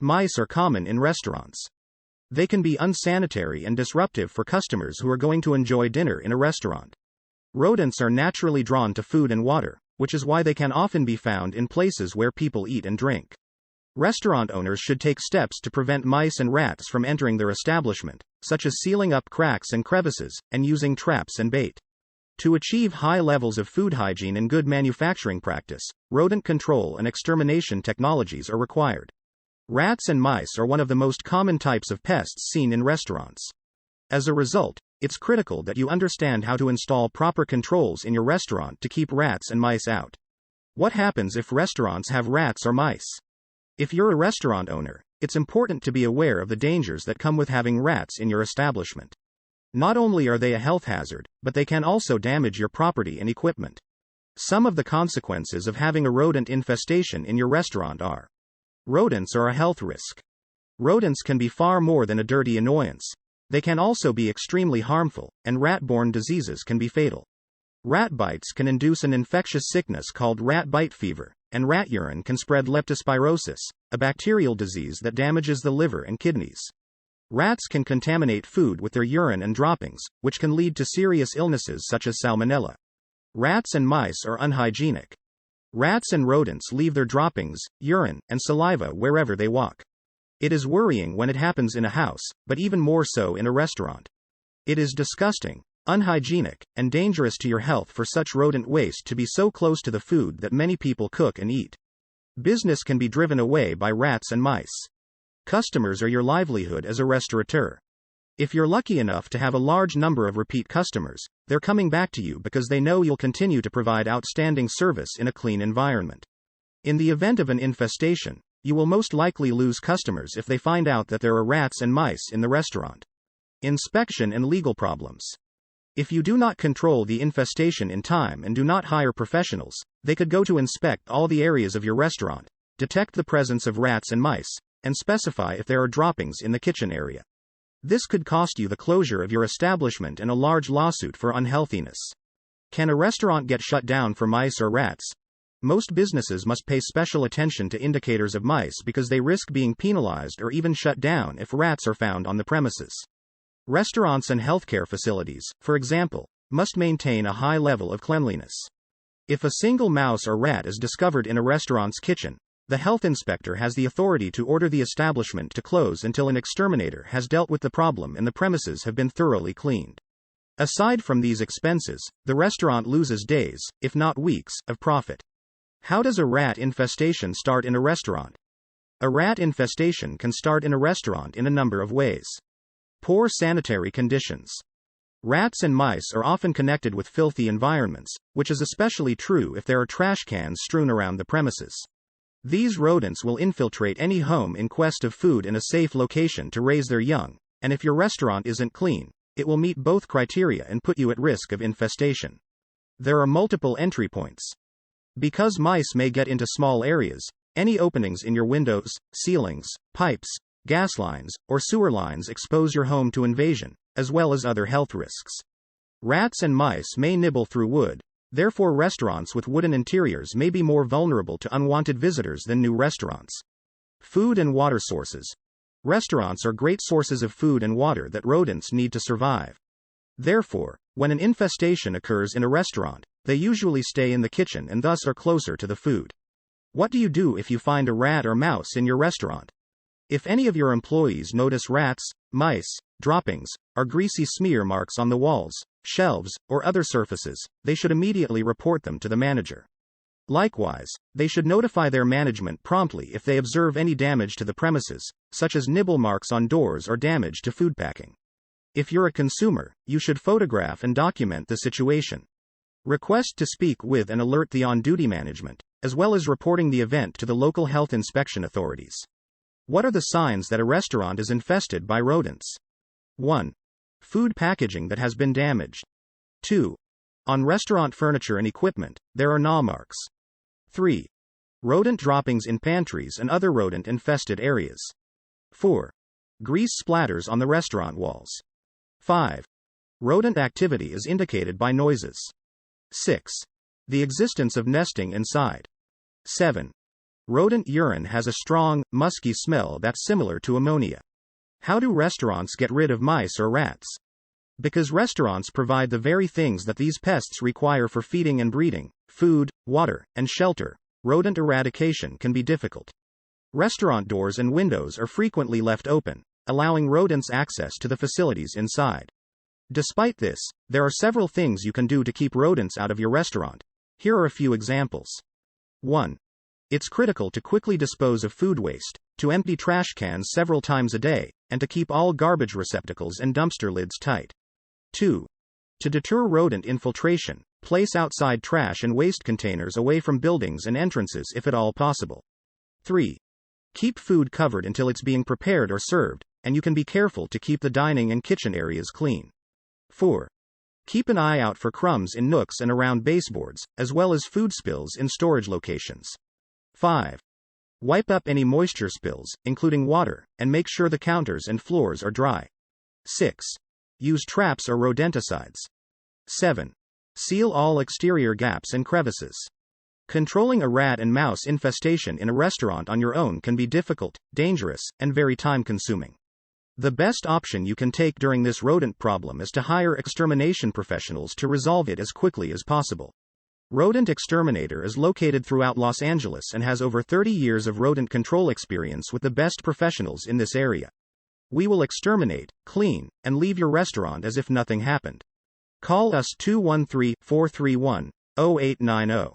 Mice are common in restaurants. They can be unsanitary and disruptive for customers who are going to enjoy dinner in a restaurant. Rodents are naturally drawn to food and water, which is why they can often be found in places where people eat and drink. Restaurant owners should take steps to prevent mice and rats from entering their establishment, such as sealing up cracks and crevices, and using traps and bait. To achieve high levels of food hygiene and good manufacturing practice, rodent control and extermination technologies are required. Rats and mice are one of the most common types of pests seen in restaurants. As a result, it's critical that you understand how to install proper controls in your restaurant to keep rats and mice out. What happens if restaurants have rats or mice? If you're a restaurant owner, it's important to be aware of the dangers that come with having rats in your establishment. Not only are they a health hazard, but they can also damage your property and equipment. Some of the consequences of having a rodent infestation in your restaurant are: rodents are a health risk. Rodents can be far more than a dirty annoyance. They can also be extremely harmful, and rat-borne diseases can be fatal. Rat bites can induce an infectious sickness called rat bite fever, and rat urine can spread leptospirosis, a bacterial disease that damages the liver and kidneys. Rats can contaminate food with their urine and droppings, which can lead to serious illnesses such as salmonella. Rats and mice are unhygienic. Rats and rodents leave their droppings, urine, and saliva wherever they walk. It is worrying when it happens in a house, but even more so in a restaurant. It is disgusting, unhygienic, and dangerous to your health for such rodent waste to be so close to the food that many people cook and eat. Business can be driven away by rats and mice. Customers are your livelihood as a restaurateur. If you're lucky enough to have a large number of repeat customers, they're coming back to you because they know you'll continue to provide outstanding service in a clean environment. In the event of an infestation, you will most likely lose customers if they find out that there are rats and mice in the restaurant. Inspection and legal problems. If you do not control the infestation in time and do not hire professionals, they could go to inspect all the areas of your restaurant, detect the presence of rats and mice, and specify if there are droppings in the kitchen area. This could cost you the closure of your establishment and a large lawsuit for unhealthiness. Can a restaurant get shut down for mice or rats? Most businesses must pay special attention to indicators of mice because they risk being penalized or even shut down if rats are found on the premises. Restaurants and healthcare facilities, for example, must maintain a high level of cleanliness. If a single mouse or rat is discovered in a restaurant's kitchen, the health inspector has the authority to order the establishment to close until an exterminator has dealt with the problem and the premises have been thoroughly cleaned. Aside from these expenses, the restaurant loses days, if not weeks, of profit. How does a rat infestation start in a restaurant? A rat infestation can start in a restaurant in a number of ways. Poor sanitary conditions. Rats and mice are often connected with filthy environments, which is especially true if there are trash cans strewn around the premises. These rodents will infiltrate any home in quest of food in a safe location to raise their young, and if your restaurant isn't clean, it will meet both criteria and put you at risk of infestation. There are multiple entry points. Because mice may get into small areas, any openings in your windows, ceilings, pipes, gas lines, or sewer lines expose your home to invasion, as well as other health risks. Rats and mice may nibble through wood. Therefore, restaurants with wooden interiors may be more vulnerable to unwanted visitors than new restaurants. Food and water sources. Restaurants are great sources of food and water that rodents need to survive. Therefore, when an infestation occurs in a restaurant, they usually stay in the kitchen and thus are closer to the food. What do you do if you find a rat or mouse in your restaurant? If any of your employees notice rats, mice, droppings, or greasy smear marks on the walls, shelves, or other surfaces, they should immediately report them to the manager. Likewise, they should notify their management promptly if they observe any damage to the premises, such as nibble marks on doors or damage to food packing. If you're a consumer, you should photograph and document the situation. Request to speak with and alert the on-duty management, as well as reporting the event to the local health inspection authorities. What are the signs that a restaurant is infested by rodents? 1. Food packaging that has been damaged. 2. On restaurant furniture and equipment, there are gnaw marks. 3. Rodent droppings in pantries and other rodent-infested areas. 4. Grease splatters on the restaurant walls. 5. Rodent activity is indicated by noises. 6. The existence of nesting inside. 7. Rodent urine has a strong, musky smell that's similar to ammonia. How do restaurants get rid of mice or rats? Because restaurants provide the very things that these pests require for feeding and breeding: food, water, and shelter. Rodent eradication can be difficult. Restaurant doors and windows are frequently left open, allowing rodents access to the facilities inside. Despite this, there are several things you can do to keep rodents out of your restaurant. Here are a few examples. 1. It's critical to quickly dispose of food waste, to empty trash cans several times a day, and to keep all garbage receptacles and dumpster lids tight. 2. To deter rodent infiltration, place outside trash and waste containers away from buildings and entrances if at all possible. 3. Keep food covered until it's being prepared or served, and you can be careful to keep the dining and kitchen areas clean. 4. Keep an eye out for crumbs in nooks and around baseboards, as well as food spills in storage locations. 5. Wipe up any moisture spills, including water, and make sure the counters and floors are dry. 6. Use traps or rodenticides. 7. Seal all exterior gaps and crevices. Controlling a rat and mouse infestation in a restaurant on your own can be difficult, dangerous, and very time-consuming. The best option you can take during this rodent problem is to hire extermination professionals to resolve it as quickly as possible. Rodent Exterminator is located throughout Los Angeles and has over 30 years of rodent control experience with the best professionals in this area. We will exterminate, clean, and leave your restaurant as if nothing happened. Call us 213-431-0890.